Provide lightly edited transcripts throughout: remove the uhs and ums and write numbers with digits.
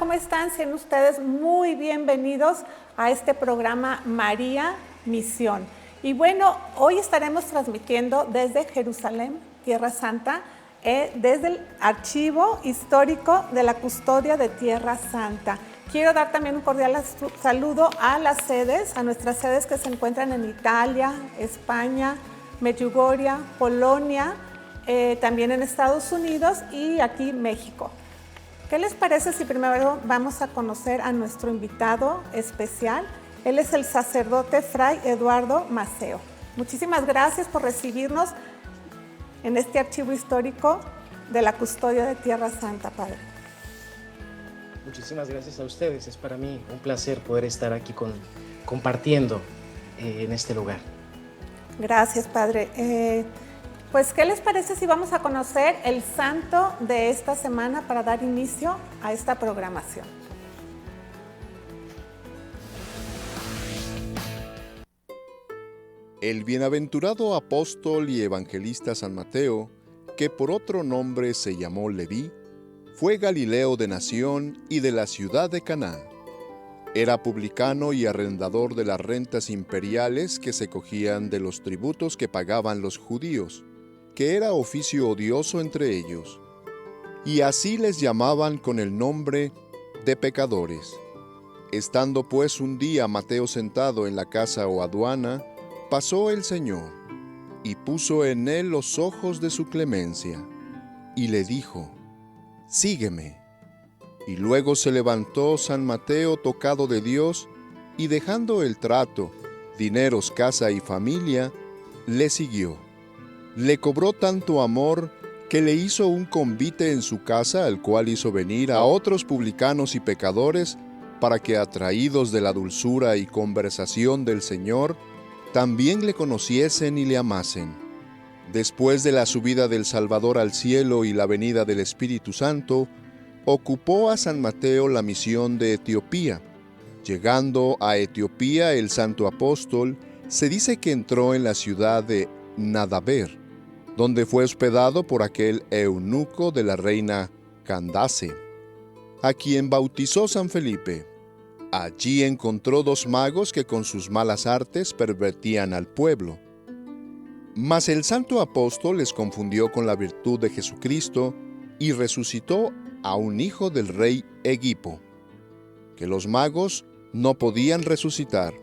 ¿cómo están? Sean ustedes muy bienvenidos a este programa María Misión. Y bueno, hoy estaremos transmitiendo desde Jerusalén, Tierra Santa, desde el Archivo Histórico de la Custodia de Tierra Santa. Quiero dar también un cordial saludo a las sedes, a nuestras sedes que se encuentran en Italia, España, Medjugorje, Polonia, también en Estados Unidos y aquí México. ¿Qué les parece si primero vamos a conocer a nuestro invitado especial? Él es el sacerdote Fray Eduardo Maceo. Muchísimas gracias por recibirnos en este archivo histórico de la Custodia de Tierra Santa, Padre. Muchísimas gracias a ustedes. Es para mí un placer poder estar aquí compartiendo en este lugar. Gracias, Padre. Pues, ¿qué les parece si vamos a conocer el santo de esta semana para dar inicio a esta programación? El bienaventurado apóstol y evangelista San Mateo, que por otro nombre se llamó Leví, fue galileo de nación y de la ciudad de Caná. Era publicano y arrendador de las rentas imperiales que se cogían de los tributos que pagaban los judíos, que era oficio odioso entre ellos. Y así les llamaban con el nombre de pecadores. Estando pues un día Mateo sentado en la casa o aduana, pasó el Señor, y puso en él los ojos de su clemencia, y le dijo: «Sígueme». Y luego se levantó San Mateo tocado de Dios, y dejando el trato, dineros, casa y familia, le siguió. Le cobró tanto amor que le hizo un convite en su casa, al cual hizo venir a otros publicanos y pecadores, para que, atraídos de la dulzura y conversación del Señor, también le conociesen y le amasen. Después de la subida del Salvador al cielo y la venida del Espíritu Santo, ocupó a San Mateo la misión de Etiopía. Llegando a Etiopía, el santo apóstol se dice que entró en la ciudad de Nadaber, donde fue hospedado por aquel eunuco de la reina Candace, a quien bautizó San Felipe. Allí encontró 2 magos que con sus malas artes pervertían al pueblo. Mas el santo apóstol les confundió con la virtud de Jesucristo y resucitó a un hijo del rey Egipo, que los magos no podían resucitar.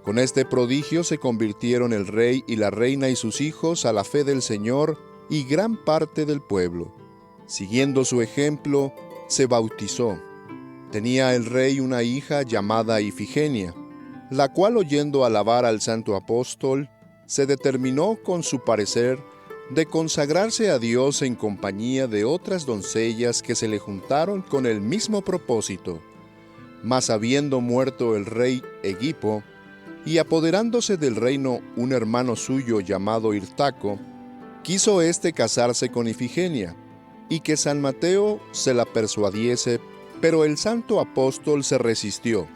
Con este prodigio se convirtieron el rey y la reina y sus hijos a la fe del Señor y gran parte del pueblo. Siguiendo su ejemplo, se bautizó. Tenía el rey una hija llamada Ifigenia, la cual, oyendo alabar al santo apóstol, se determinó con su parecer de consagrarse a Dios en compañía de otras doncellas que se le juntaron con el mismo propósito. Mas habiendo muerto el rey Egipo, y apoderándose del reino un hermano suyo llamado Irtaco, quiso éste casarse con Ifigenia, y que San Mateo se la persuadiese, pero el santo apóstol se resistió,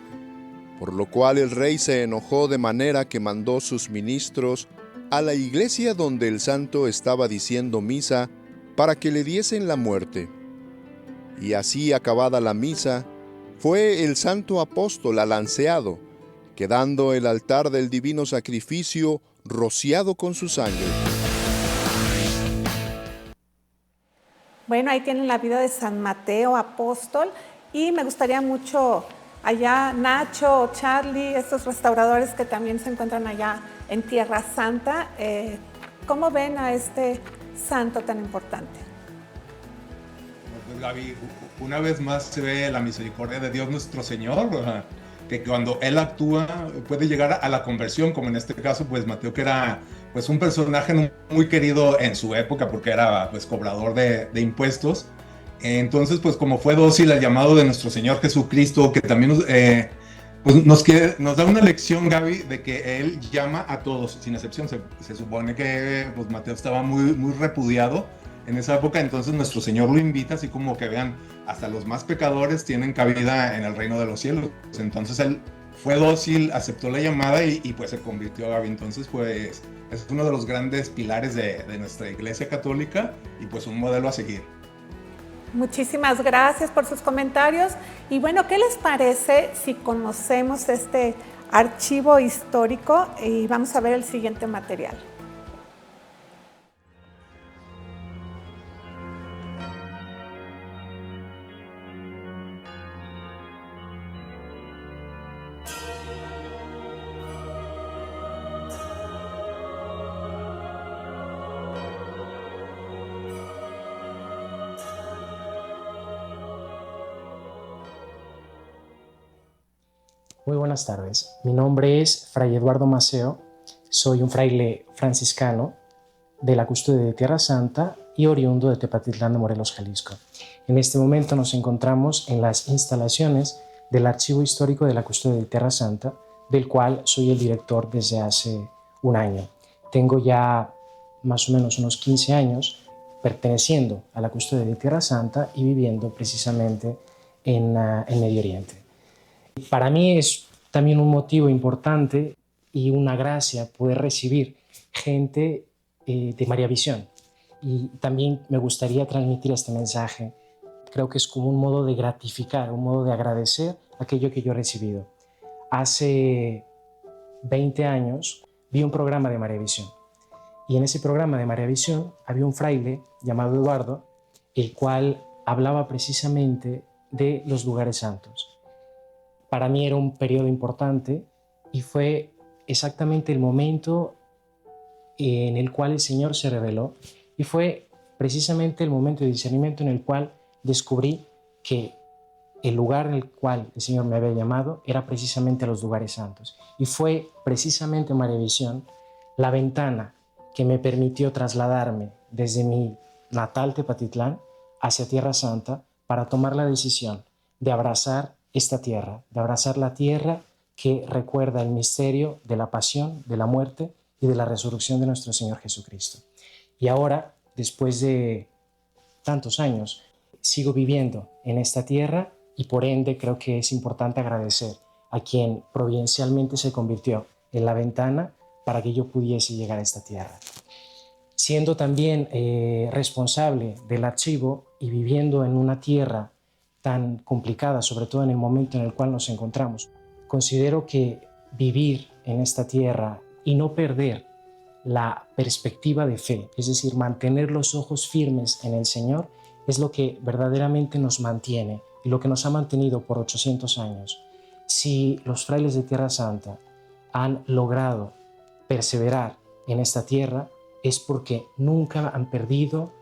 por lo cual el rey se enojó de manera que mandó sus ministros a la iglesia donde el santo estaba diciendo misa para que le diesen la muerte. Y así, acabada la misa, fue el santo apóstol alanceado, quedando el altar del divino sacrificio rociado con su sangre. Bueno, ahí tienen la vida de San Mateo, apóstol, y me gustaría mucho allá Nacho, Charlie, estos restauradores que también se encuentran allá en Tierra Santa, ¿cómo ven a este santo tan importante? Pues Gaby, una vez más se ve la misericordia de Dios nuestro Señor, que cuando Él actúa puede llegar a la conversión, como en este caso pues Mateo, que era pues un personaje muy querido en su época porque era pues cobrador de impuestos. Entonces pues como fue dócil al llamado de nuestro Señor Jesucristo, que también pues nos da una lección, Gaby, de que Él llama a todos sin excepción. Se supone que pues Mateo estaba muy repudiado en esa época, entonces nuestro Señor lo invita, así como que vean, hasta los más pecadores tienen cabida en el reino de los cielos. Entonces Él fue dócil, aceptó la llamada y pues se convirtió a Gaby. Entonces pues es uno de los grandes pilares de nuestra Iglesia Católica y pues un modelo a seguir. Muchísimas gracias por sus comentarios. Y bueno, ¿qué les parece si conocemos este archivo histórico y vamos a ver el siguiente material? Muy buenas tardes. Mi nombre es Fray Eduardo Maceo. Soy un fraile franciscano de la Custodia de Tierra Santa y oriundo de Tepatitlán de Morelos, Jalisco. En este momento nos encontramos en las instalaciones del Archivo Histórico de la Custodia de Tierra Santa, del cual soy el director desde hace un año. Tengo ya más o menos unos 15 años perteneciendo a la Custodia de Tierra Santa y viviendo precisamente en Medio Oriente. Para mí es también un motivo importante y una gracia poder recibir gente de María Visión. Y también me gustaría transmitir este mensaje. Creo que es como un modo de gratificar, un modo de agradecer aquello que yo he recibido. Hace 20 años vi un programa de María Visión. Y en ese programa de María Visión había un fraile llamado Eduardo, el cual hablaba precisamente de los lugares santos. Para mí era un periodo importante y fue exactamente el momento en el cual el Señor se reveló y fue precisamente el momento de discernimiento en el cual descubrí que el lugar en el cual el Señor me había llamado era precisamente a los lugares santos. Y fue precisamente María Visión la ventana que me permitió trasladarme desde mi natal Tepatitlán hacia Tierra Santa para tomar la decisión de abrazar esta tierra, de abrazar la tierra que recuerda el misterio de la pasión, de la muerte y de la resurrección de nuestro Señor Jesucristo. Y ahora, después de tantos años, sigo viviendo en esta tierra y por ende creo que es importante agradecer a quien providencialmente se convirtió en la ventana para que yo pudiese llegar a esta tierra. Siendo también responsable del archivo y viviendo en una tierra tan complicada, sobre todo en el momento en el cual nos encontramos, considero que vivir en esta tierra y no perder la perspectiva de fe, es decir, mantener los ojos firmes en el Señor, es lo que verdaderamente nos mantiene y lo que nos ha mantenido por 800 años. Si los frailes de Tierra Santa han logrado perseverar en esta tierra, es porque nunca han perdido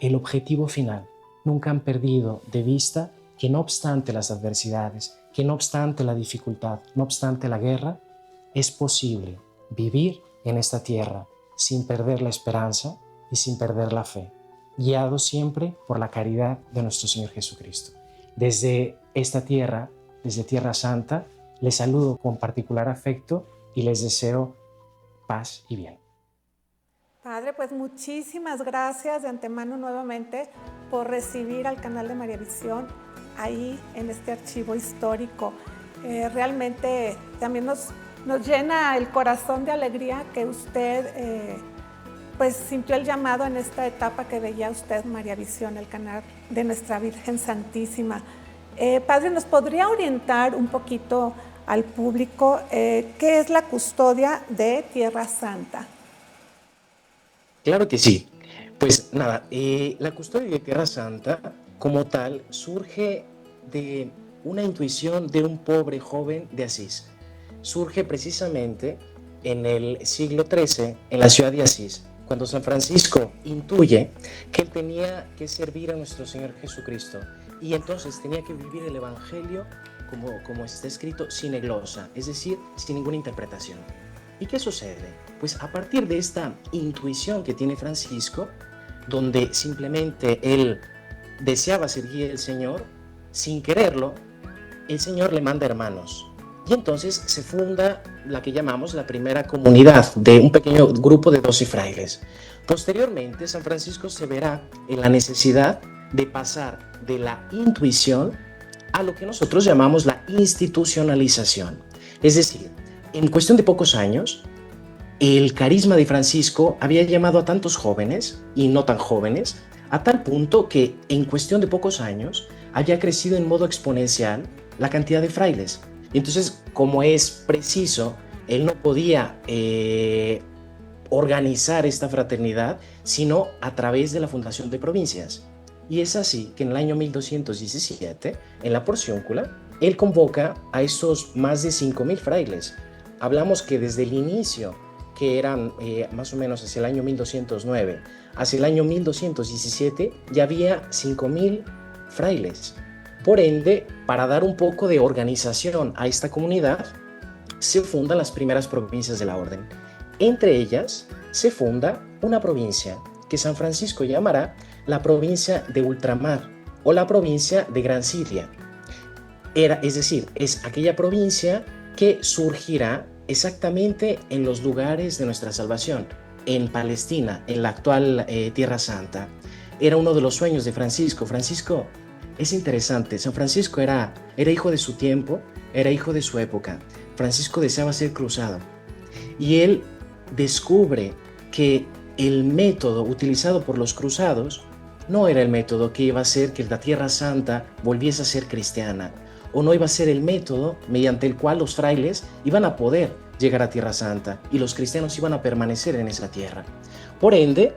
el objetivo final. Nunca han perdido de vista que no obstante las adversidades, que no obstante la dificultad, no obstante la guerra, es posible vivir en esta tierra sin perder la esperanza y sin perder la fe, guiados siempre por la caridad de nuestro Señor Jesucristo. Desde esta tierra, desde Tierra Santa, les saludo con particular afecto y les deseo paz y bien. Padre, pues muchísimas gracias de antemano nuevamente por recibir al canal de María Visión ahí en este archivo histórico. Realmente también nos llena el corazón de alegría que usted pues sintió el llamado en esta etapa que veía usted María Visión, el canal de nuestra Virgen Santísima. Padre, ¿nos podría orientar un poquito al público qué es la custodia de Tierra Santa? Claro que sí. Pues nada, la custodia de Tierra Santa como tal surge de una intuición de un pobre joven de Asís. Surge precisamente en el siglo XIII en la ciudad de Asís, cuando San Francisco intuye que él tenía que servir a nuestro Señor Jesucristo y entonces tenía que vivir el Evangelio como está escrito, sin eglosa, es decir, sin ninguna interpretación. ¿Y qué sucede? Pues a partir de esta intuición que tiene Francisco, donde simplemente él deseaba servir al Señor, sin quererlo, el Señor le manda hermanos. Y entonces se funda la que llamamos la primera comunidad de un pequeño grupo de 12 frailes. Posteriormente, San Francisco se verá en la necesidad de pasar de la intuición a lo que nosotros llamamos la institucionalización. Es decir, en cuestión de pocos años, el carisma de Francisco había llamado a tantos jóvenes, y no tan jóvenes, a tal punto que en cuestión de pocos años había crecido en modo exponencial la cantidad de frailes. Entonces, como es preciso, él no podía organizar esta fraternidad, sino a través de la fundación de provincias. Y es así que en el año 1217, en la Porciúncula, él convoca a estos más de 5.000 frailes. Hablamos que desde el inicio, que eran más o menos hacia el año 1209, hacia el año 1217, ya había 5.000 frailes. Por ende, para dar un poco de organización a esta comunidad, se fundan las primeras provincias de la orden. Entre ellas, se funda una provincia que San Francisco llamará la provincia de Ultramar o la provincia de Gran Siria. Es decir, es aquella provincia que surgirá exactamente en los lugares de nuestra salvación, en Palestina, en la actual Tierra Santa. Era uno de los sueños de Francisco. Francisco, es interesante, San Francisco era hijo de su tiempo, era hijo de su época. Francisco deseaba ser cruzado y él descubre que el método utilizado por los cruzados no era el método que iba a hacer que la Tierra Santa volviese a ser cristiana, o no iba a ser el método mediante el cual los frailes iban a poder llegar a Tierra Santa y los cristianos iban a permanecer en esa tierra. Por ende,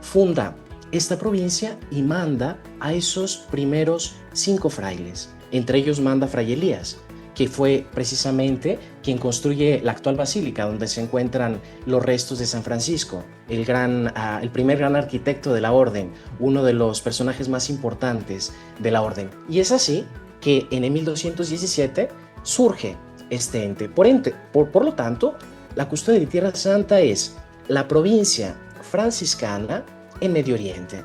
funda esta provincia y manda a esos primeros 5 frailes. Entre ellos manda Fray Elías, que fue precisamente quien construye la actual basílica donde se encuentran los restos de San Francisco, el primer gran arquitecto de la orden, uno de los personajes más importantes de la orden. Y es así que en el 1217 surge este ente. Por lo tanto, la custodia de Tierra Santa es la provincia franciscana en Medio Oriente.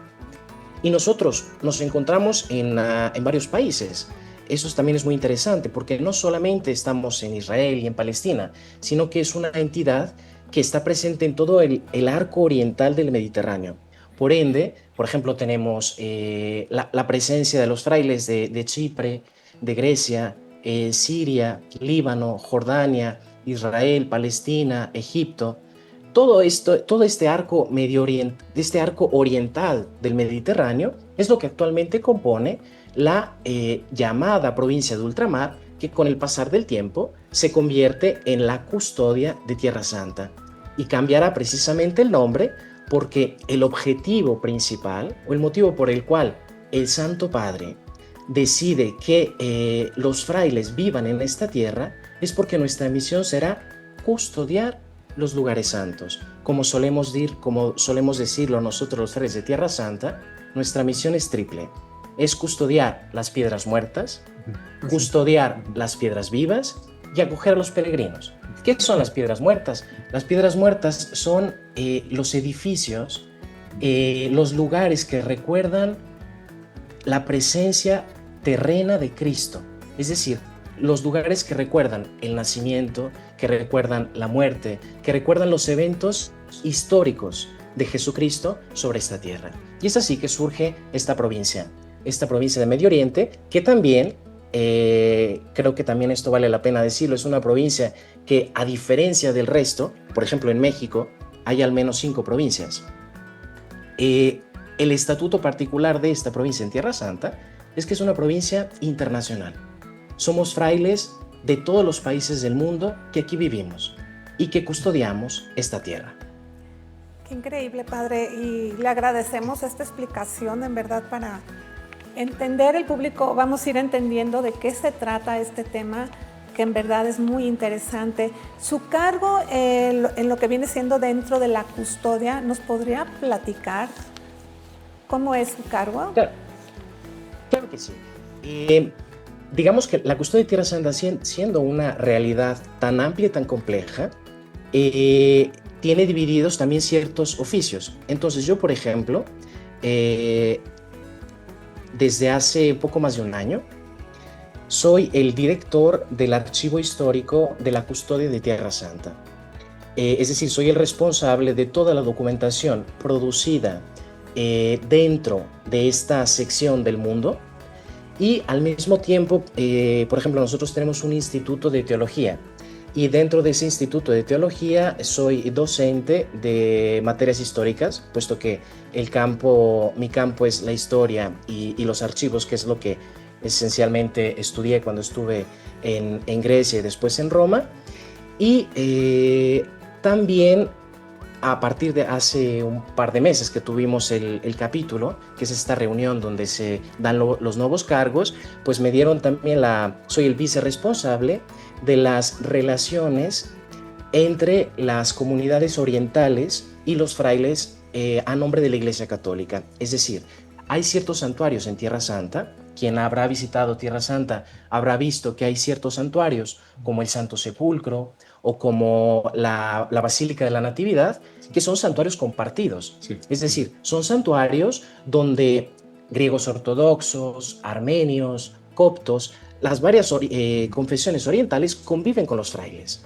Y nosotros nos encontramos en varios países. Eso también es muy interesante porque no solamente estamos en Israel y en Palestina, sino que es una entidad que está presente en todo el arco oriental del Mediterráneo. Por ende, por ejemplo, tenemos la presencia de los frailes de Chipre, de Grecia, Siria, Líbano, Jordania, Israel, Palestina, Egipto. Todo este arco oriental del Mediterráneo es lo que actualmente compone la llamada provincia de Ultramar, que con el pasar del tiempo se convierte en la custodia de Tierra Santa y cambiará precisamente el nombre porque el objetivo principal o el motivo por el cual el Santo Padre decide que los frailes vivan en esta tierra es porque nuestra misión será custodiar los lugares santos. Como solemos decirlo nosotros los frailes de Tierra Santa, nuestra misión es triple. Es custodiar las piedras muertas, custodiar las piedras vivas y acoger a los peregrinos. ¿Qué son las piedras muertas? Las piedras muertas son los edificios, los lugares que recuerdan la presencia terrena de Cristo. Es decir, los lugares que recuerdan el nacimiento, que recuerdan la muerte, que recuerdan los eventos históricos de Jesucristo sobre esta tierra. Y es así que surge esta provincia de Medio Oriente, que también, creo que también esto vale la pena decirlo, es una provincia que, a diferencia del resto, por ejemplo en México, hay al menos 5 provincias. El estatuto particular de esta provincia en Tierra Santa es que es una provincia internacional. Somos frailes de todos los países del mundo que aquí vivimos y que custodiamos esta tierra. Qué increíble, Padre, y le agradecemos esta explicación, en verdad, para entender el público. Vamos a ir entendiendo de qué se trata este tema, que en verdad es muy interesante. Su cargo en lo que viene siendo dentro de la custodia, ¿nos podría platicar cómo es su cargo? Claro que sí. Digamos que la custodia de Tierra Santa, siendo una realidad tan amplia y tan compleja, tiene divididos también ciertos oficios. Entonces yo, por ejemplo, desde hace poco más de un año, soy el director del archivo histórico de la custodia de Tierra Santa. Es decir, soy el responsable de toda la documentación producida dentro de esta sección del mundo. Y al mismo tiempo, por ejemplo, nosotros tenemos un instituto de teología y dentro de ese Instituto de Teología soy docente de materias históricas, puesto que mi campo es la historia y los archivos, que es lo que esencialmente estudié cuando estuve en Grecia y después en Roma. Y también a partir de hace un par de meses que tuvimos el capítulo, que es esta reunión donde se dan los nuevos cargos, pues me dieron también soy el vicerresponsable de las relaciones entre las comunidades orientales y los frailes a nombre de la Iglesia Católica. Es decir, hay ciertos santuarios en Tierra Santa. Quien habrá visitado Tierra Santa habrá visto que hay ciertos santuarios como el Santo Sepulcro o como la Basílica de la Natividad, que son santuarios compartidos. Sí. Es decir, son santuarios donde griegos ortodoxos, armenios, coptos, las varias confesiones orientales conviven con los frailes.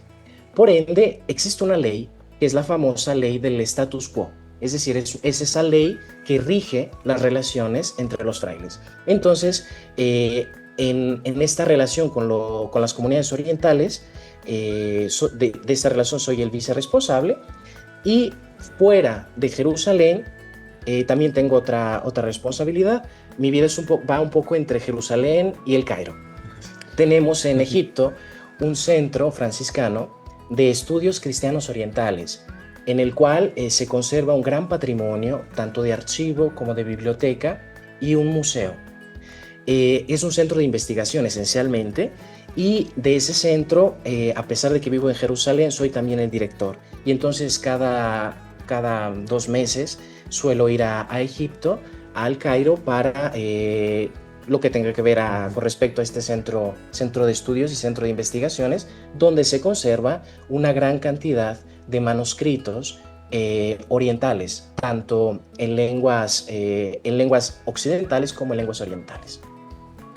Por ende, existe una ley que es la famosa ley del status quo. Es decir, es esa ley que rige las relaciones entre los frailes. Entonces, en esta relación con las comunidades orientales, de esta relación soy el vicerresponsable, y fuera de Jerusalén también tengo otra responsabilidad. Mi vida va un poco entre Jerusalén y el Cairo. Tenemos en Egipto un centro franciscano de estudios cristianos orientales, en el cual se conserva un gran patrimonio, tanto de archivo como de biblioteca, y un museo. Es un centro de investigación esencialmente, y de ese centro, a pesar de que vivo en Jerusalén, soy también el director. Y entonces cada 2 meses suelo ir a Egipto, al Cairo, para lo que tenga que ver con respecto a este centro de estudios y centro de investigaciones, donde se conserva una gran cantidad de manuscritos orientales, tanto en lenguas occidentales como en lenguas orientales.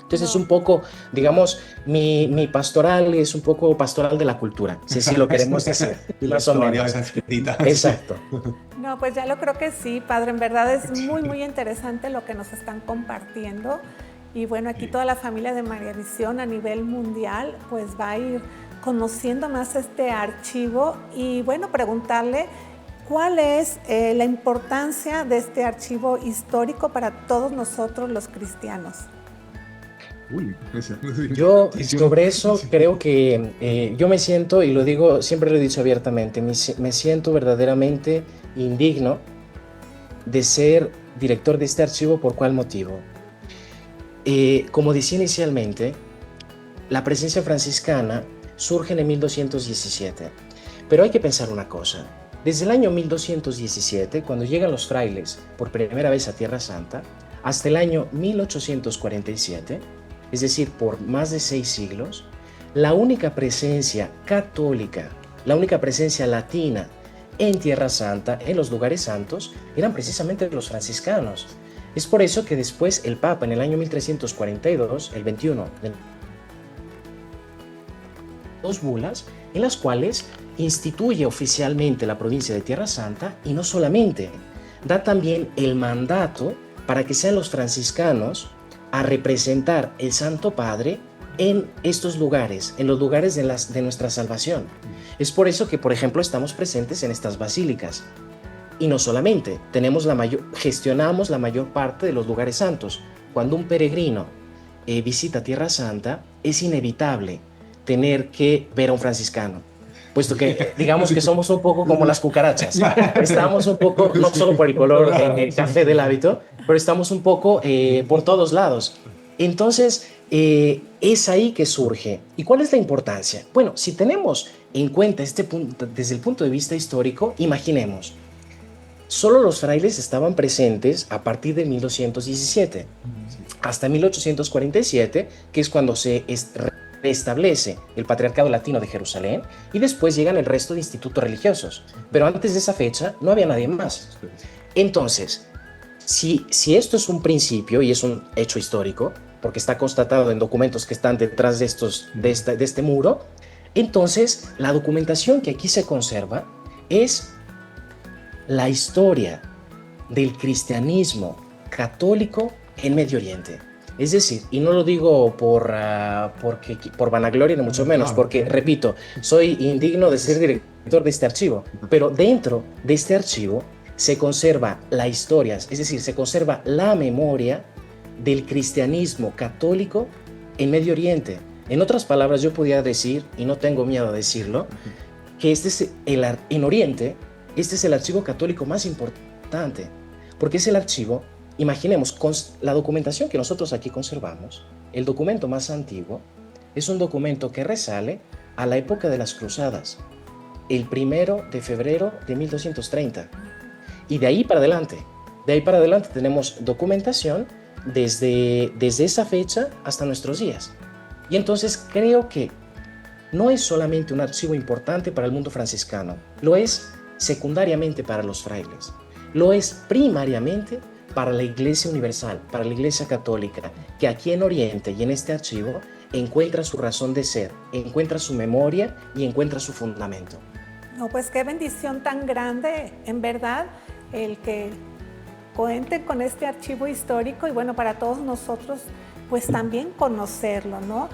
Entonces es un poco, digamos, mi pastoral es un poco pastoral de la cultura, si así lo queremos decir. Más o menos. Exacto. No, pues ya lo creo que sí, padre. En verdad es muy, muy interesante lo que nos están compartiendo. Y bueno, aquí toda la familia de María Visión a nivel mundial pues va a ir conociendo más este archivo y bueno, preguntarle cuál es la importancia de este archivo histórico para todos nosotros los cristianos. Yo sobre eso creo que yo me siento, y lo digo, siempre lo he dicho abiertamente, me siento verdaderamente indigno de ser director de este archivo. ¿Por cuál motivo? Como decía inicialmente, la presencia franciscana surge en el 1217, pero hay que pensar una cosa. Desde el año 1217, cuando llegan los frailes por primera vez a Tierra Santa, hasta el año 1847, es decir, por más de 6 siglos, la única presencia católica, la única presencia latina en Tierra Santa, en los lugares santos, eran precisamente los franciscanos. Es por eso que después el Papa, en el año 1342, el 21, dos bulas en las cuales instituye oficialmente la provincia de Tierra Santa, y no solamente, da también el mandato para que sean los franciscanos a representar el Santo Padre en estos lugares, en los lugares de nuestra salvación. Es por eso que, por ejemplo, estamos presentes en estas basílicas. Y no solamente, gestionamos la mayor parte de los lugares santos. Cuando un peregrino visita Tierra Santa, es inevitable tener que ver a un franciscano, puesto que digamos que somos un poco como las cucarachas. Estamos un poco, no solo por el color café del hábito, pero estamos un poco por todos lados. Entonces, es ahí que surge. ¿Y cuál es la importancia? Bueno, si tenemos en cuenta este punto desde el punto de vista histórico, imaginemos, solo los frailes estaban presentes a partir de 1217, hasta 1847, que es cuando se reestablece el Patriarcado Latino de Jerusalén, y después llegan el resto de institutos religiosos. Pero antes de esa fecha no había nadie más. Entonces, si esto es un principio y es un hecho histórico, porque está constatado en documentos que están detrás de este muro, entonces la documentación que aquí se conserva es la historia del cristianismo católico en Medio Oriente. Es decir, y no lo digo por vanagloria, ni mucho menos, porque, repito, soy indigno de ser director de este archivo, pero dentro de este archivo se conserva la historia, es decir, se conserva la memoria del cristianismo católico en Medio Oriente. En otras palabras, yo podría decir, y no tengo miedo a decirlo, que en Oriente, este es el archivo católico más importante, porque es el archivo, imaginemos, con la documentación que nosotros aquí conservamos, el documento más antiguo, es un documento que resale a la época de las cruzadas, el 1 de febrero de 1230. Y de ahí para adelante tenemos documentación desde esa fecha hasta nuestros días. Y entonces creo que no es solamente un archivo importante para el mundo franciscano, lo es secundariamente para los frailes, lo es primariamente para la Iglesia Universal, para la Iglesia Católica, que aquí en Oriente y en este archivo encuentra su razón de ser, encuentra su memoria y encuentra su fundamento. No, pues qué bendición tan grande, en verdad, el que cuenten con este archivo histórico y bueno, para todos nosotros, pues también conocerlo, ¿no?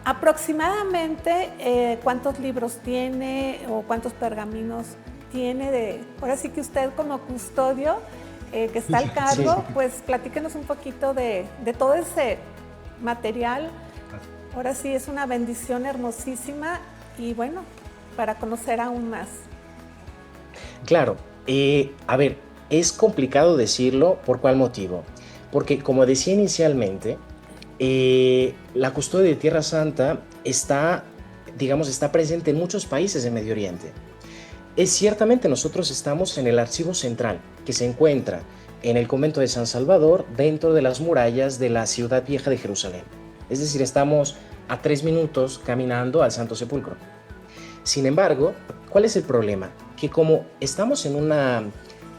Aproximadamente, ¿cuántos libros tiene o cuántos pergaminos tiene? Ahora sí que usted como custodio, que está al cargo, pues platíquenos un poquito de todo ese material. Ahora sí es una bendición hermosísima y bueno, para conocer aún más. Claro, a ver, es complicado decirlo. ¿Por cuál motivo? Porque como decía inicialmente, la custodia de Tierra Santa está presente en muchos países de Medio Oriente. Ciertamente nosotros estamos en el archivo central, que se encuentra en el convento de San Salvador, dentro de las murallas de la ciudad vieja de Jerusalén. Es decir, estamos a 3 minutos caminando al Santo Sepulcro. Sin embargo, ¿cuál es el problema? Que como estamos en una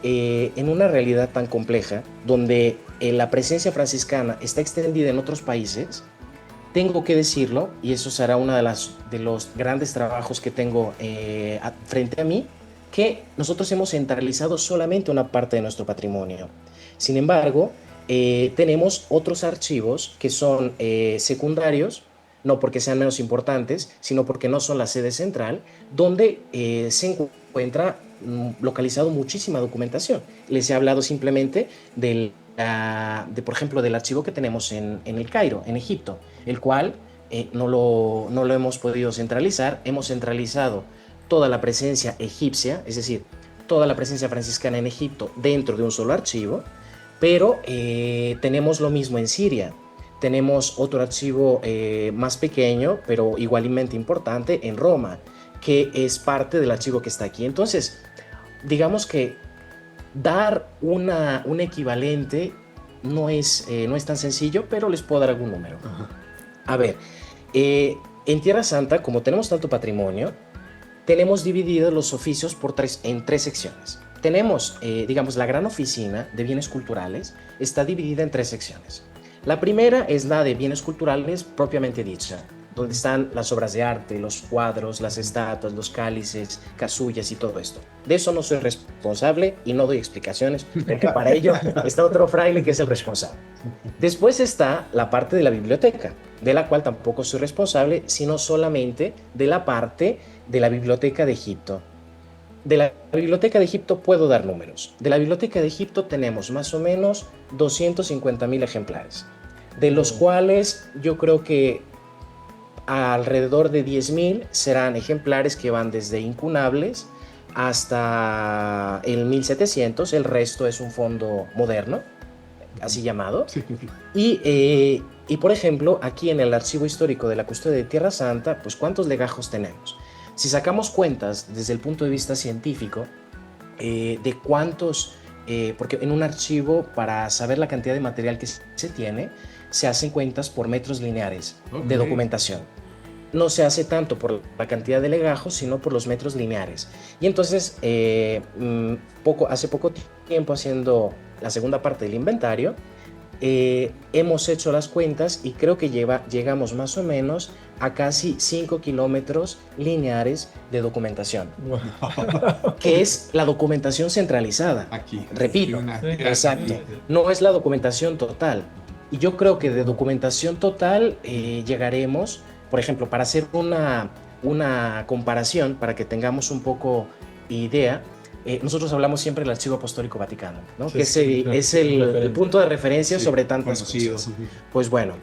realidad tan compleja, donde la presencia franciscana está extendida en otros países, tengo que decirlo, y eso será uno de los grandes trabajos que tengo frente a mí, que nosotros hemos centralizado solamente una parte de nuestro patrimonio. Sin embargo, tenemos otros archivos que son secundarios, no porque sean menos importantes, sino porque no son la sede central, donde se encuentra localizado muchísima documentación. Les he hablado simplemente por ejemplo, del archivo que tenemos en El Cairo, en Egipto, el cual no lo hemos podido centralizar. Hemos centralizado toda la presencia egipcia, es decir, toda la presencia franciscana en Egipto dentro de un solo archivo, pero tenemos lo mismo en Siria. Tenemos otro archivo más pequeño, pero igualmente importante, en Roma, que es parte del archivo que está aquí. Entonces, digamos que dar un equivalente no es tan sencillo, pero les puedo dar algún número. A ver, en Tierra Santa, como tenemos tanto patrimonio, tenemos divididos los oficios en 3 secciones. Tenemos, la gran oficina de bienes culturales está dividida en 3 secciones. La primera es la de bienes culturales propiamente dicha, donde están las obras de arte, los cuadros, las estatuas, los cálices, casullas y todo esto. De eso no soy responsable y no doy explicaciones, porque para ello está otro fraile que es el responsable. Después está la parte de la biblioteca, de la cual tampoco soy responsable, sino solamente de la parte de la Biblioteca de Egipto. De la Biblioteca de Egipto puedo dar números. De la Biblioteca de Egipto tenemos más o menos 250,000 ejemplares, de los cuales yo creo que alrededor de 10,000 serán ejemplares que van desde incunables hasta el 1700. El resto es un fondo moderno, así llamado. Sí. Y por ejemplo, aquí en el Archivo Histórico de la Custodia de Tierra Santa, pues ¿cuántos legajos tenemos? Si sacamos cuentas desde el punto de vista científico, de cuántos, porque en un archivo, para saber la cantidad de material que se tiene, se hacen cuentas por metros lineares de documentación. No se hace tanto por la cantidad de legajos, sino por los metros lineares. Y entonces, hace poco tiempo, haciendo la segunda parte del inventario, hemos hecho las cuentas y creo que llegamos más o menos a casi 5 kilómetros lineares de documentación, que es la documentación centralizada. Aquí. Repito, exacto. No es la documentación total. Y yo creo que de documentación total llegaremos, por ejemplo, para hacer una comparación, para que tengamos un poco idea, nosotros hablamos siempre del Archivo Apostólico Vaticano, ¿no? Sí, Que sí, es el punto de referencia sí, sobre tantas conocido. cosas. Pues bueno,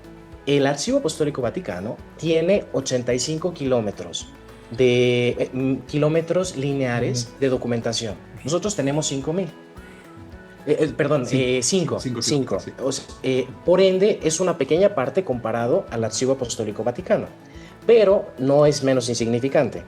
el Archivo Apostólico Vaticano tiene 85 kilómetros kilómetros lineares de documentación. Nosotros tenemos 5,000. Perdón, 5. Sí. O sea, por ende, es una pequeña parte comparado al Archivo Apostólico Vaticano, pero no es menos insignificante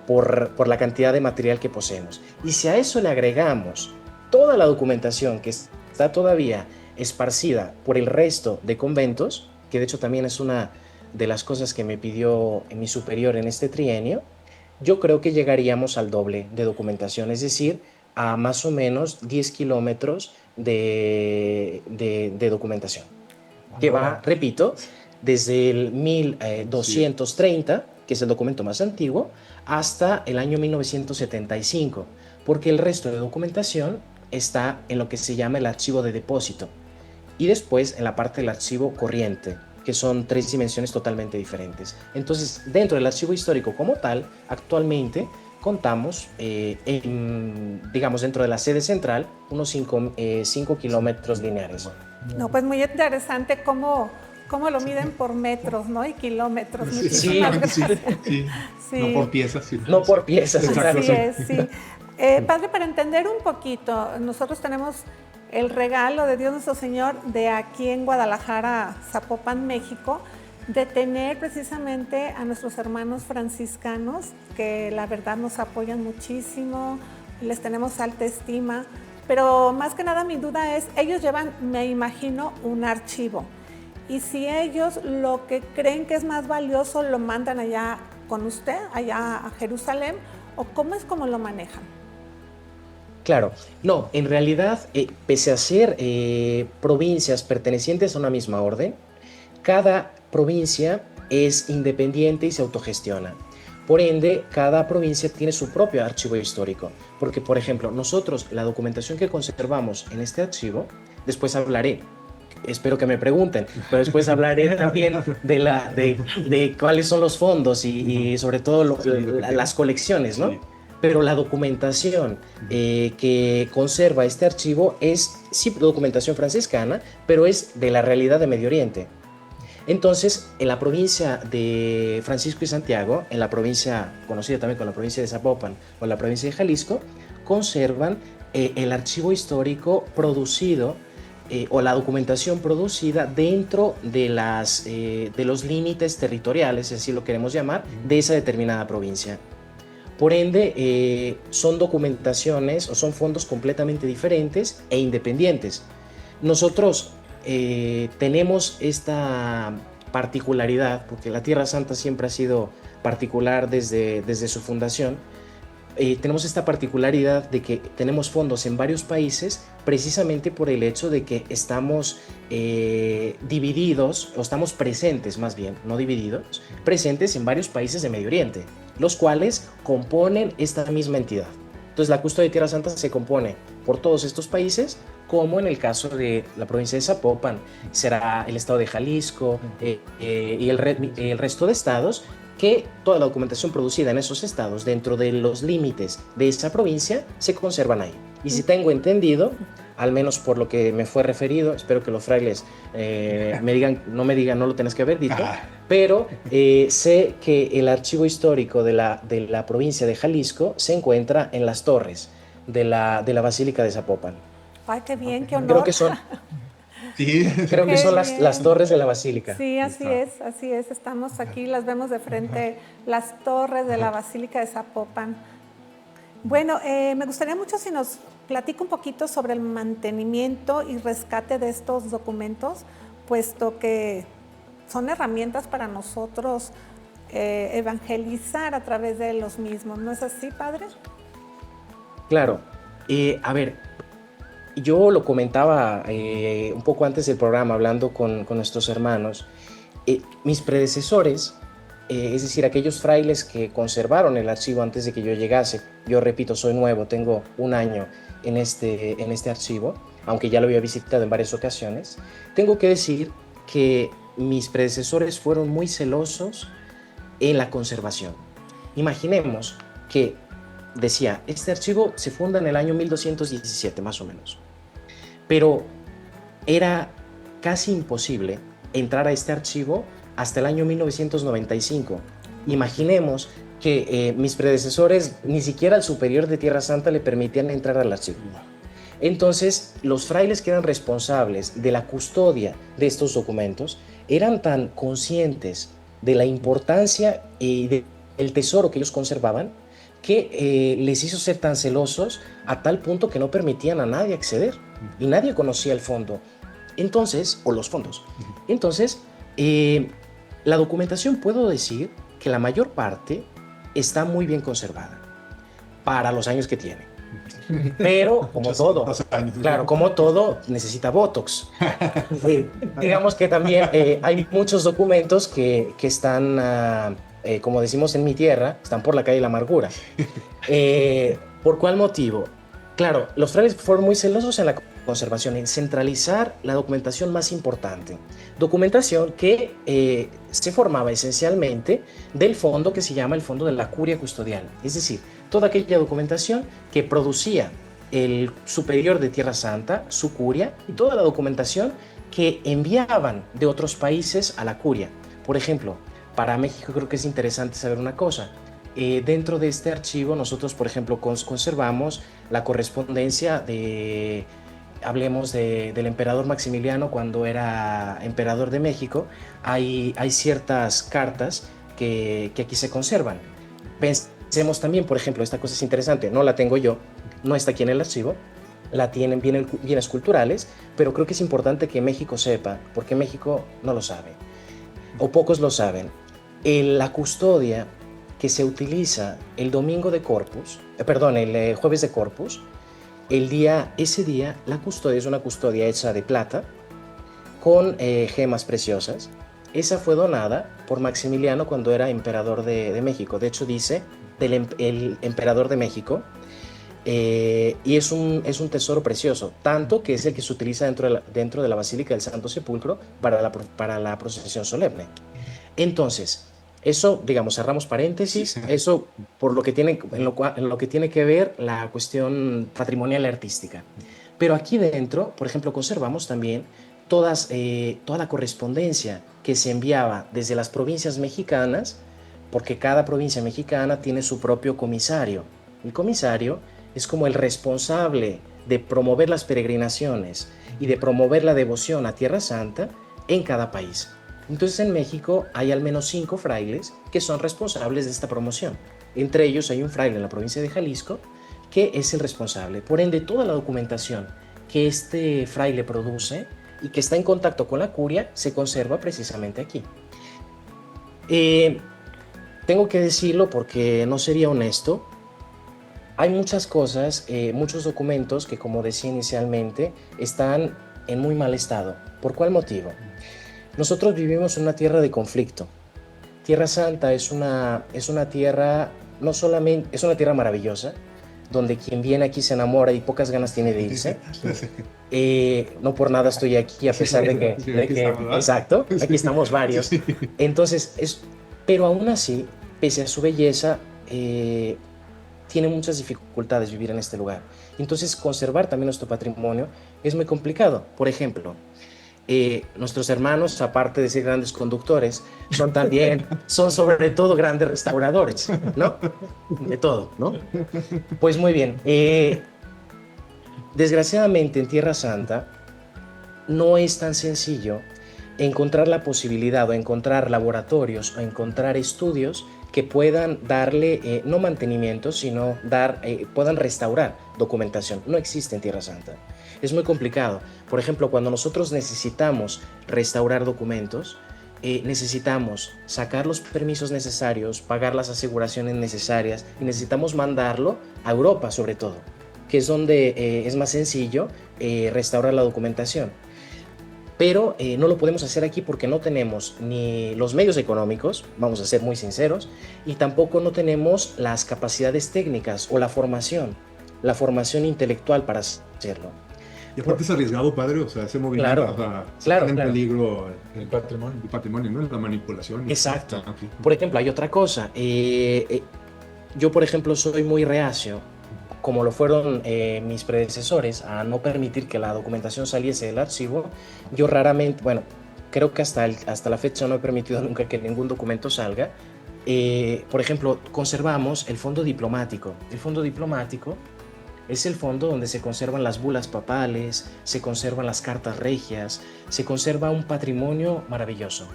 por la cantidad de material que poseemos. Y si a eso le agregamos toda la documentación que está todavía esparcida por el resto de conventos, que de hecho también es una de las cosas que me pidió mi superior en este trienio, yo creo que llegaríamos al doble de documentación, es decir, a más o menos 10 kilómetros de documentación, que va, repito, desde el 1230, que es el documento más antiguo, hasta el año 1975, porque el resto de documentación está en lo que se llama el archivo de depósito y después en la parte del archivo corriente, que son 3 dimensiones totalmente diferentes. Entonces, dentro del archivo histórico como tal, actualmente contamos, digamos, dentro de la sede central, unos 5 kilómetros lineares. No, pues muy interesante cómo lo miden por metros, ¿no? Y kilómetros. Sí. No por piezas. Sí. No por piezas. Exacto, Así es, sí. Padre, para entender un poquito, nosotros tenemos el regalo de Dios nuestro Señor de aquí en Guadalajara, Zapopan, México, de tener precisamente a nuestros hermanos franciscanos, que la verdad nos apoyan muchísimo, les tenemos alta estima, pero más que nada mi duda es, ellos llevan, me imagino, un archivo, y si ellos lo que creen que es más valioso lo mandan allá con usted, allá a Jerusalén, o cómo es como lo manejan. Claro, no, en realidad, pese a ser provincias pertenecientes a una misma orden, cada provincia es independiente y se autogestiona. Por ende, cada provincia tiene su propio archivo histórico, porque, por ejemplo, nosotros, la documentación que conservamos en este archivo, después hablaré, espero que me pregunten, pero después hablaré también de cuáles son los fondos y sobre todo las colecciones, ¿no? Pero la documentación que conserva este archivo es, sí, documentación franciscana, pero es de la realidad de Medio Oriente. Entonces, en la provincia de Francisco y Santiago, en la provincia conocida también como la provincia de Zapopan o la provincia de Jalisco, conservan el archivo histórico producido o la documentación producida dentro de los límites territoriales, así lo queremos llamar, de esa determinada provincia. Por ende, son documentaciones o son fondos completamente diferentes e independientes. Nosotros tenemos esta particularidad, porque la Tierra Santa siempre ha sido particular desde su fundación. Tenemos esta particularidad de que tenemos fondos en varios países precisamente por el hecho de que estamos divididos, o estamos presentes más bien, no divididos, presentes en varios países de Medio Oriente, los cuales componen esta misma entidad. Entonces la Custodia de Tierra Santa se compone por todos estos países, como en el caso de la provincia de Zapopan, será el estado de Jalisco y el resto de estados, que toda la documentación producida en esos estados dentro de los límites de esa provincia se conservan ahí. Y si tengo entendido, al menos por lo que me fue referido, espero que los frailes no me digan, no lo tenés que haber dicho, pero sé que el archivo histórico de la provincia de Jalisco se encuentra en las torres de la Basílica de Zapopan. Ay, qué bien, qué honor. Creo que son, creo que son las torres de la Basílica. Sí, así es. Estamos aquí, las vemos de frente, las torres de la Basílica de Zapopan. Bueno, me gustaría mucho si nos platica un poquito sobre el mantenimiento y rescate de estos documentos, puesto que son herramientas para nosotros evangelizar a través de los mismos. ¿No es así, padre? Claro. A ver, yo lo comentaba un poco antes del programa, hablando con nuestros hermanos. Mis predecesores, es decir, aquellos frailes que conservaron el archivo antes de que yo llegase, yo repito, soy nuevo, tengo un año en este archivo, aunque ya lo había visitado en varias ocasiones, tengo que decir que mis predecesores fueron muy celosos en la conservación. Imaginemos que, decía, este archivo se funda en el año 1217, más o menos, pero era casi imposible entrar a este archivo hasta el año 1995. Imaginemos que mis predecesores, ni siquiera al superior de Tierra Santa le permitían entrar al archivo. Entonces, los frailes que eran responsables de la custodia de estos documentos eran tan conscientes de la importancia y del tesoro que ellos conservaban que les hizo ser tan celosos a tal punto que no permitían a nadie acceder y nadie conocía el fondo. Entonces, o los fondos. Entonces, la documentación, puedo decir que la mayor parte está muy bien conservada para los años que tiene. Pero, como todo, claro, como todo, necesita Botox. Digamos que también hay muchos documentos que están, como decimos en mi tierra, están por la calle de la amargura. ¿Por cuál motivo? Claro, los frailes fueron muy celosos en la conservación, en centralizar la documentación más importante. Documentación que se formaba esencialmente del fondo que se llama el fondo de la curia custodial, es decir, toda aquella documentación que producía el superior de Tierra Santa, su curia, y toda la documentación que enviaban de otros países a la curia. Por ejemplo, para México creo que es interesante saber una cosa. Dentro de este archivo nosotros, por ejemplo, conservamos la correspondencia de, hablemos del emperador Maximiliano cuando era emperador de México. Hay ciertas cartas que aquí se conservan. Pensemos también, por ejemplo, esta cosa es interesante, no la tengo yo, no está aquí en el archivo, la tienen bienes culturales, pero creo que es importante que México sepa, porque México no lo sabe, o pocos lo saben. La custodia que se utiliza el domingo de Corpus, el jueves de Corpus, ese día la custodia es una custodia hecha de plata con gemas preciosas. Esa fue donada por Maximiliano cuando era emperador de México. De hecho, dice el emperador de México, y es un tesoro precioso, tanto que es el que se utiliza dentro de la Basílica del Santo Sepulcro para la procesión solemne. Entonces, eso, digamos, cerramos paréntesis, eso por lo que tiene, en lo que tiene que ver la cuestión patrimonial y artística. Pero aquí dentro, por ejemplo, conservamos también toda la correspondencia que se enviaba desde las provincias mexicanas, porque cada provincia mexicana tiene su propio comisario. El comisario es como el responsable de promover las peregrinaciones y de promover la devoción a Tierra Santa en cada país. Entonces en México hay al menos 5 frailes que son responsables de esta promoción. Entre ellos hay un fraile en la provincia de Jalisco que es el responsable. Por ende, toda la documentación que este fraile produce y que está en contacto con la curia se conserva precisamente aquí. Tengo que decirlo porque no sería honesto. Hay muchas cosas, muchos documentos que, como decía inicialmente, están en muy mal estado. ¿Por cuál motivo? Nosotros vivimos en una tierra de conflicto. Tierra Santa es una tierra, no solamente, es una tierra maravillosa, donde quien viene aquí se enamora y pocas ganas tiene de irse. No por nada estoy aquí, a pesar de que exacto, aquí estamos varios. Entonces, pero aún así, pese a su belleza, tiene muchas dificultades vivir en este lugar. Entonces, conservar también nuestro patrimonio es muy complicado. Por ejemplo, nuestros hermanos, aparte de ser grandes conductores, son sobre todo grandes restauradores, ¿no? De todo, ¿no? Pues muy bien. Desgraciadamente, en Tierra Santa no es tan sencillo encontrar la posibilidad o encontrar laboratorios o encontrar estudios que puedan darle, no mantenimiento, sino puedan restaurar documentación. No existe en Tierra Santa. Es muy complicado. Por ejemplo, cuando nosotros necesitamos restaurar documentos, necesitamos sacar los permisos necesarios, pagar las aseguraciones necesarias y necesitamos mandarlo a Europa, sobre todo, que es donde es más sencillo restaurar la documentación. Pero no lo podemos hacer aquí porque no tenemos ni los medios económicos, vamos a ser muy sinceros, y tampoco no tenemos las capacidades técnicas o la formación intelectual para hacerlo. Y aparte es arriesgado, padre, o sea, ese movimiento, Claro, o sea, claro, pone en claro. peligro el patrimonio, ¿no? La manipulación. Exacto. Ah, sí. Por ejemplo, hay otra cosa. Yo, por ejemplo, soy muy reacio, como lo fueron mis predecesores, a no permitir que la documentación saliese del archivo. Yo raramente, bueno, creo que hasta la fecha no he permitido nunca que ningún documento salga. Por ejemplo, conservamos el fondo diplomático. El fondo diplomático es el fondo donde se conservan las bulas papales, se conservan las cartas regias, se conserva un patrimonio maravilloso,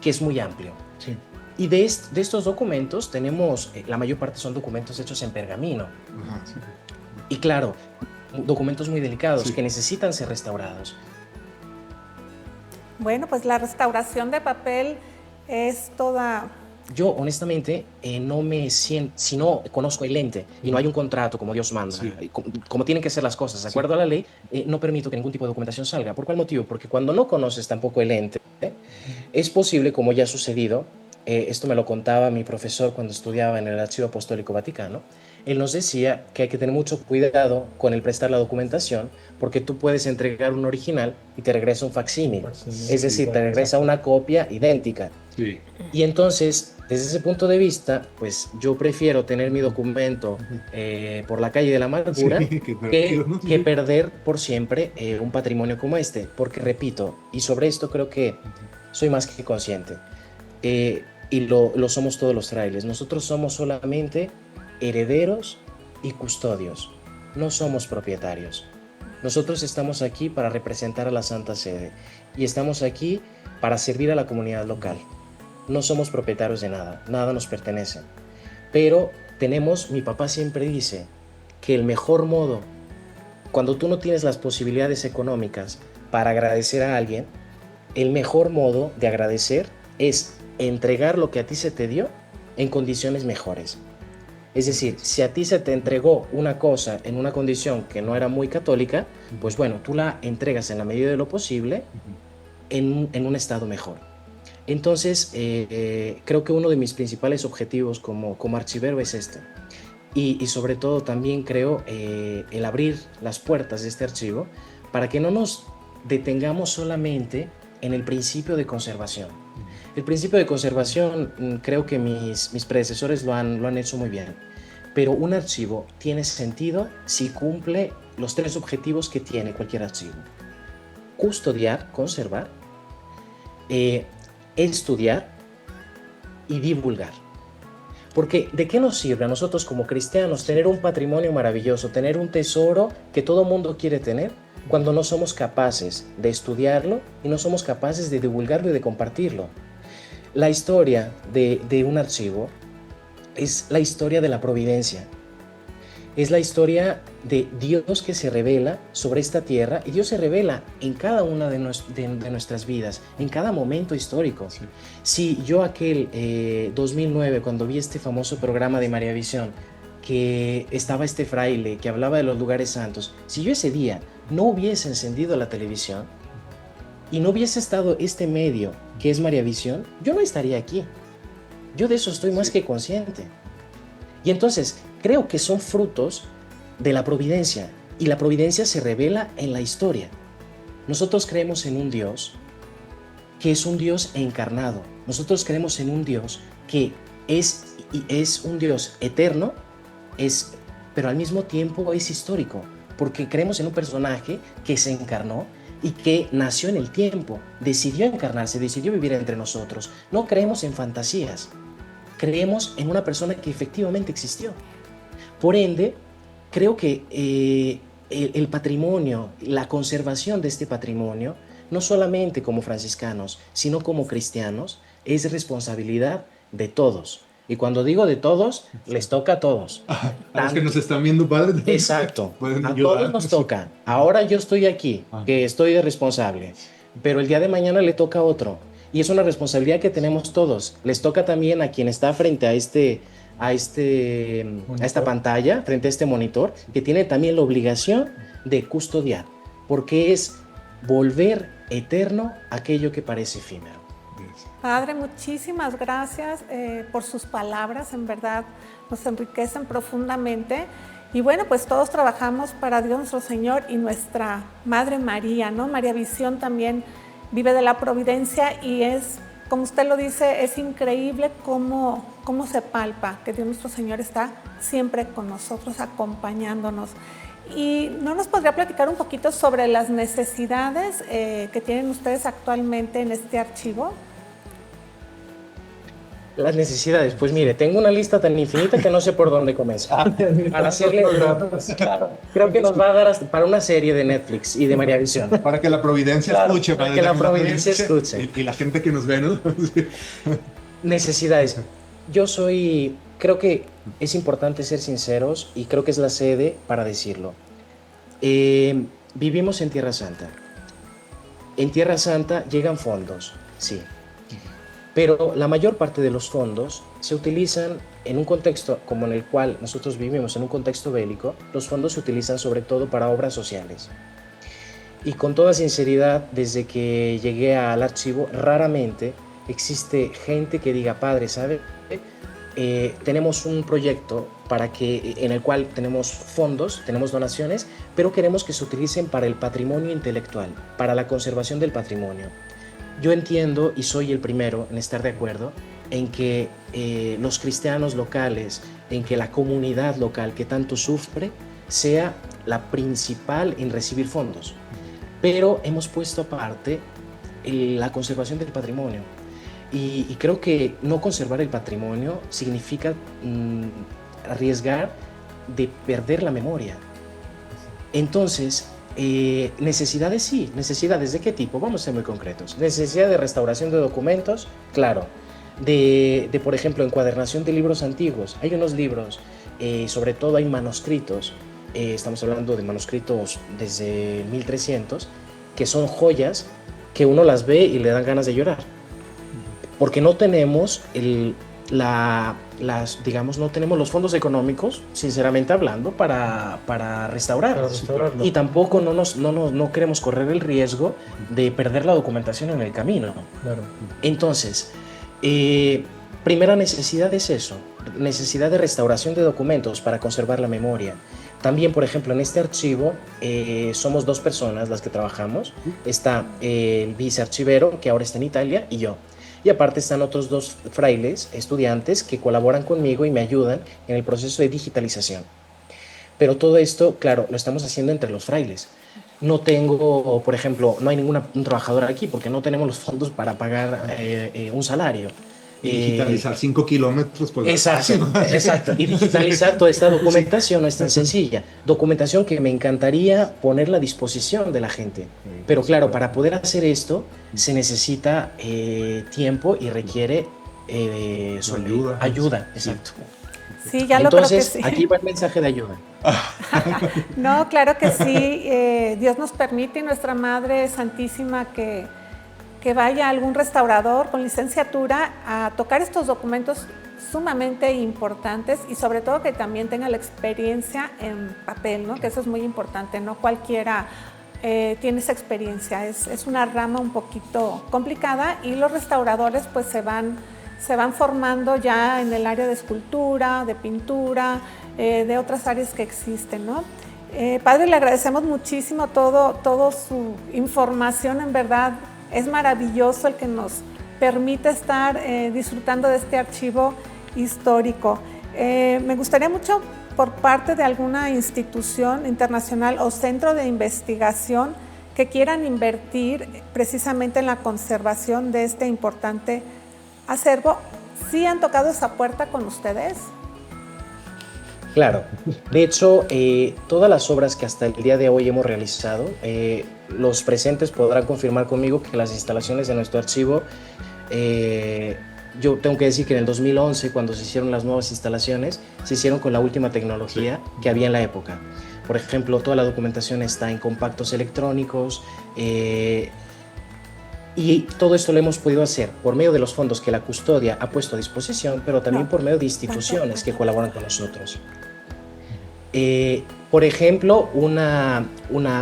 que es muy amplio. Sí. Y de estos documentos tenemos, la mayor parte son documentos hechos en pergamino. Ajá, sí. Y claro, documentos muy delicados Sí. que necesitan ser restaurados. Bueno, pues la restauración de papel es toda... Yo, honestamente, no me siento, si no conozco el ente y no hay un contrato como Dios manda, Sí. como tienen que ser las cosas, de acuerdo a la ley, no permito que ningún tipo de documentación salga. ¿Por cuál motivo? Porque cuando no conoces tampoco el ente, es posible, como ya ha sucedido, esto me lo contaba mi profesor cuando estudiaba en el Archivo Apostólico Vaticano, él nos decía que hay que tener mucho cuidado con el prestar la documentación, porque tú puedes entregar un original y te regresa un facsímil, es decir, te regresa una copia idéntica. Sí. Y entonces, desde ese punto de vista, pues yo prefiero tener mi documento por la calle de la amargura Sí, que perder por siempre un patrimonio como este, porque repito, y sobre esto creo que soy más que consciente, y lo somos todos los frailes, nosotros somos solamente herederos y custodios, no somos propietarios. Nosotros estamos aquí para representar a la Santa Sede y estamos aquí para servir a la comunidad local. No somos propietarios de nada, nada nos pertenece. Pero mi papá siempre dice que el mejor modo, cuando tú no tienes las posibilidades económicas para agradecer a alguien, el mejor modo de agradecer es entregar lo que a ti se te dio en condiciones mejores. Es decir, si a ti se te entregó una cosa en una condición que no era muy católica, pues bueno, tú la entregas en la medida de lo posible en un estado mejor. Entonces, creo que uno de mis principales objetivos como archivero es este. Y sobre todo también creo el abrir las puertas de este archivo para que no nos detengamos solamente en el principio de conservación. El principio de conservación creo que mis predecesores lo han hecho muy bien, pero un archivo tiene sentido si cumple los 3 objetivos que tiene cualquier archivo: custodiar, conservar, estudiar y divulgar. Porque ¿de qué nos sirve a nosotros como cristianos tener un patrimonio maravilloso, tener un tesoro que todo mundo quiere tener, cuando no somos capaces de estudiarlo y no somos capaces de divulgarlo y de compartirlo? La historia de un archivo es la historia de la providencia. Es la historia de Dios que se revela sobre esta tierra, y Dios se revela en cada una de nuestras vidas, en cada momento histórico. Sí. Si yo aquel 2009, cuando vi este famoso programa de María Visión, que estaba este fraile que hablaba de los lugares santos, si yo ese día no hubiese encendido la televisión y no hubiese estado este medio que es María Visión, yo no estaría aquí. Yo de eso estoy más que consciente. Y entonces creo que son frutos de la providencia, y la providencia se revela en la historia. Nosotros creemos en un Dios que es un Dios encarnado. Nosotros creemos en un Dios que es un Dios eterno, pero al mismo tiempo es histórico, porque creemos en un personaje que se encarnó y que nació en el tiempo, decidió encarnarse, decidió vivir entre nosotros. No creemos en fantasías, creemos en una persona que efectivamente existió. Por ende, creo que el patrimonio, la conservación de este patrimonio, no solamente como franciscanos, sino como cristianos, es responsabilidad de todos. Y cuando digo de todos, les toca a todos. A los que nos están viendo, padre. Exacto, Pueden a ayudar. todos nos toca. Ahora yo estoy aquí, que estoy de responsable, pero el día de mañana le toca a otro. Y es una responsabilidad que tenemos todos. Les toca también a quien está frente a esta pantalla, frente a este monitor, que tiene también la obligación de custodiar, porque es volver eterno aquello que parece efímero. Padre, muchísimas gracias por sus palabras, en verdad nos enriquecen profundamente. Y bueno, pues todos trabajamos para Dios nuestro Señor y nuestra Madre María, ¿no? María Visión también vive de la providencia y es, como usted lo dice, es increíble cómo se palpa que Dios nuestro Señor está siempre con nosotros, acompañándonos. ¿Y no nos podría platicar un poquito sobre las necesidades que tienen ustedes actualmente en este archivo? Las necesidades, pues mire, tengo una lista tan infinita que no sé por dónde comenzar. Para hacerle, claro, creo que nos va a dar hasta para una serie de Netflix y de María Visión. Para que la providencia escuche. Para que la providencia escuche. Y la gente que nos ve, ¿no? Necesidades. Creo que es importante ser sinceros y creo que es la sede para decirlo. Vivimos en Tierra Santa. En Tierra Santa llegan fondos, sí. Pero la mayor parte de los fondos se utilizan en un contexto como en el cual nosotros vivimos, en un contexto bélico. Los fondos se utilizan sobre todo para obras sociales. Y con toda sinceridad, desde que llegué al archivo, raramente existe gente que diga, padre, ¿sabe? Tenemos un proyecto en el cual tenemos fondos, tenemos donaciones, pero queremos que se utilicen para el patrimonio intelectual, para la conservación del patrimonio. Yo entiendo y soy el primero en estar de acuerdo en que los cristianos locales, en que la comunidad local que tanto sufre, sea la principal en recibir fondos. Pero hemos puesto aparte la conservación del patrimonio. Y creo que no conservar el patrimonio significa arriesgar de perder la memoria. Entonces, necesidades sí, necesidades ¿de qué tipo? Vamos a ser muy concretos. Necesidad de restauración de documentos, claro. De por ejemplo, encuadernación de libros antiguos. Hay unos libros, sobre todo hay manuscritos, estamos hablando de manuscritos desde 1300, que son joyas que uno las ve y le dan ganas de llorar. Porque no tenemos no tenemos los fondos económicos, sinceramente hablando, para restaurar. Y tampoco no queremos correr el riesgo de perder la documentación en el camino. Claro. Entonces, primera necesidad es eso, necesidad de restauración de documentos para conservar la memoria. También, por ejemplo, en este archivo somos 2 personas las que trabajamos. Está el vicearchivero, que ahora está en Italia, y yo. Y aparte están otros 2 frailes, estudiantes, que colaboran conmigo y me ayudan en el proceso de digitalización. Pero todo esto, claro, lo estamos haciendo entre los frailes. No tengo, por ejemplo, no hay ningún trabajador aquí porque no tenemos los fondos para pagar un salario. Digitalizar 5 kilómetros por la Exacto. Y digitalizar toda esta documentación no es tan sencilla. Documentación que me encantaría ponerla a disposición de la gente. Pero claro, para poder hacer esto se necesita tiempo y requiere ayuda. Exacto. Sí, ya Entonces, lo creo que sí. aquí va el mensaje de ayuda. No, claro que sí. Dios nos permite y nuestra Madre Santísima que vaya algún restaurador con licenciatura a tocar estos documentos sumamente importantes y sobre todo que también tenga la experiencia en papel, ¿no? Que eso es muy importante, no cualquiera tiene esa experiencia, es una rama un poquito complicada y los restauradores pues se van formando ya en el área de escultura, de pintura, de otras áreas que existen, ¿no? Padre, le agradecemos muchísimo todo su información, en verdad. Es maravilloso el que nos permite estar disfrutando de este archivo histórico. Me gustaría mucho por parte de alguna institución internacional o centro de investigación que quieran invertir precisamente en la conservación de este importante acervo. ¿Sí han tocado esa puerta con ustedes? Claro, de hecho, todas las obras que hasta el día de hoy hemos realizado, los presentes podrán confirmar conmigo que las instalaciones de nuestro archivo, yo tengo que decir que en el 2011, cuando se hicieron las nuevas instalaciones, se hicieron con la última tecnología que había en la época. Por ejemplo, toda la documentación está en compactos electrónicos, y todo esto lo hemos podido hacer por medio de los fondos que la custodia ha puesto a disposición, pero también por medio de instituciones que colaboran con nosotros. Por ejemplo, una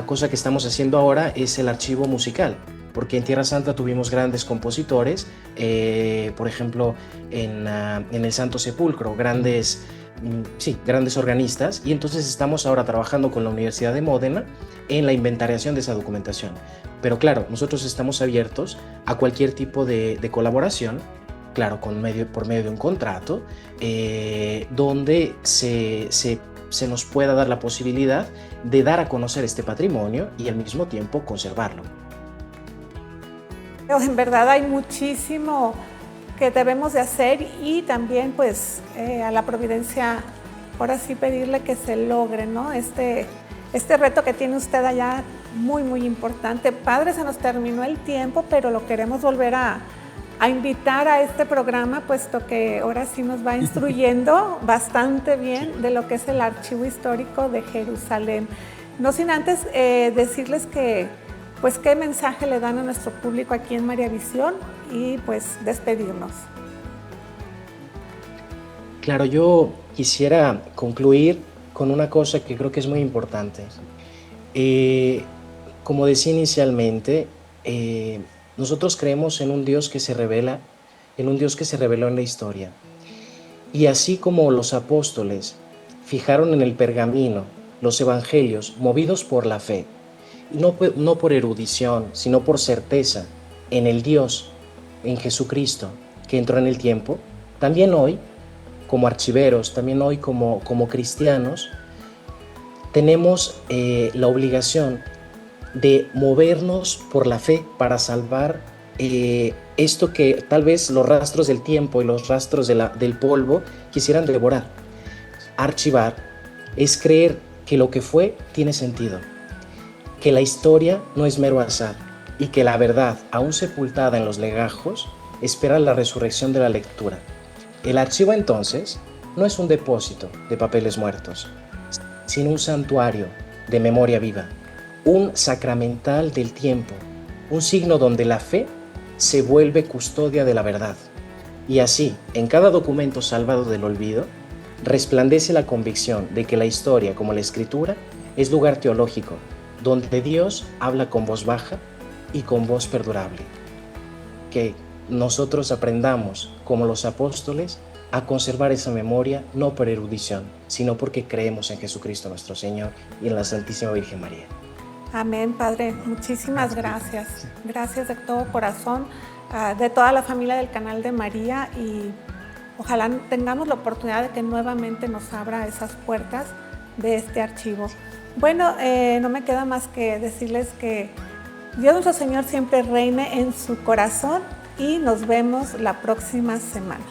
cosa que estamos haciendo ahora es el archivo musical, porque en Tierra Santa tuvimos grandes compositores, por ejemplo, en el Santo Sepulcro, grandes grandes organistas, y entonces estamos ahora trabajando con la Universidad de Módena en la inventariación de esa documentación. Pero claro, nosotros estamos abiertos a cualquier tipo de colaboración, claro, por medio de un contrato, donde se nos pueda dar la posibilidad de dar a conocer este patrimonio y al mismo tiempo conservarlo. En verdad hay muchísimo que debemos de hacer, y también pues a la providencia ahora sí pedirle que se logre, ¿no? Este reto que tiene usted allá, muy muy importante. Padre, se nos terminó el tiempo, pero lo queremos volver a invitar a este programa, puesto que ahora sí nos va instruyendo bastante bien de lo que es el Archivo Histórico de Jerusalén. No sin antes decirles que pues qué mensaje le dan a nuestro público aquí en María Visión, y pues despedirnos. Claro, yo quisiera concluir con una cosa que creo que es muy importante. Como decía inicialmente, nosotros creemos en un Dios que se revela, en un Dios que se reveló en la historia. Y así como los apóstoles fijaron en el pergamino los evangelios movidos por la fe, no por erudición, sino por certeza en el Dios, en Jesucristo, que entró en el tiempo, también hoy, como archiveros, también hoy como cristianos, tenemos la obligación de movernos por la fe para salvar esto que tal vez los rastros del tiempo y los rastros del polvo quisieran devorar. Archivar es creer que lo que fue tiene sentido, que la historia no es mero azar y que la verdad, aún sepultada en los legajos, espera la resurrección de la lectura. El archivo, entonces, no es un depósito de papeles muertos, sino un santuario de memoria viva, un sacramental del tiempo, un signo donde la fe se vuelve custodia de la verdad. Y así, en cada documento salvado del olvido, resplandece la convicción de que la historia, como la escritura, es lugar teológico, donde Dios habla con voz baja y con voz perdurable. Que nosotros aprendamos, como los apóstoles, a conservar esa memoria no por erudición, sino porque creemos en Jesucristo nuestro Señor y en la Santísima Virgen María. Amén, Padre. Muchísimas gracias. Gracias de todo corazón, de toda la familia del Canal de María, y ojalá tengamos la oportunidad de que nuevamente nos abra esas puertas de este archivo. Bueno, no me queda más que decirles que Dios nuestro Señor siempre reine en su corazón, y nos vemos la próxima semana.